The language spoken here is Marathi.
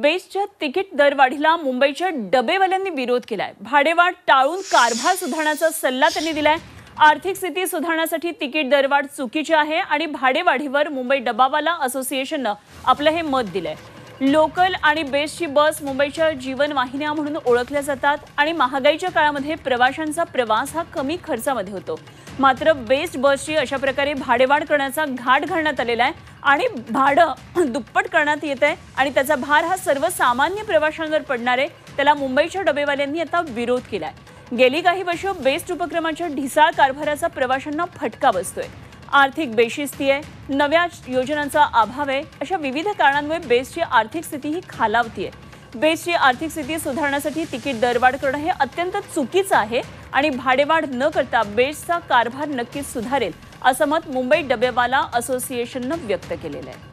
बेस्टच्या तिकीट दरवाढीला मुंबईच्या डबेवाल्यांनी विरोध केलाय। भाडेवाढ टाळून कारभार सुधारण्याचा सल्ला त्यांनी दिलाय। आर्थिक स्थिती सुधारण्यासाठी तिकीट दरवाढ चुकीची आहे आणि भाडेवाढीवर मुंबई डबावाला असोसिएशनने आपलं हे मत दिलंय। लोकल आणि बेस्टची बस मुंबईच्या जीवनवाहिन्या म्हणून ओळखल्या जातात आणि महागाईच्या काळामध्ये प्रवाशांचा प्रवास हा कमी खर्चामध्ये होतो। मात्र बेस्ट बसची अशा प्रकारे भाडेवाढ करण्याचा घाट घालण्यात आलेला आहे आणि भाडं दुप्पट करण्यात येत आहे आणि त्याचा भार हा सर्वसामान्य प्रवाशांवर पडणार आहे। त्याला मुंबईच्या डबेवाल्यांनी आता विरोध केलाय। गेली काही वर्ष बेस्ट उपक्रमाच्या ढिसाळ कारभाराचा प्रवाशांना फटका बसतोय। आर्थिक बेशिस्ती आहे, नव्या योजनांचा अभाव आहे, अशा विविध कारणांमुळे बेस्टची आर्थिक स्थिती ही खालावतीये। बेस्टची आर्थिक स्थिती सुधारण्यासाठी तिकीट दरवाढ करणं हे अत्यंत चुकीचं आहे आणि भाडेवाढ न करता बेस्टचा कारभार नक्कीच सुधारेल असं मत मुंबई डबेवाला असोसिएशनने व्यक्त केलेलं आहे।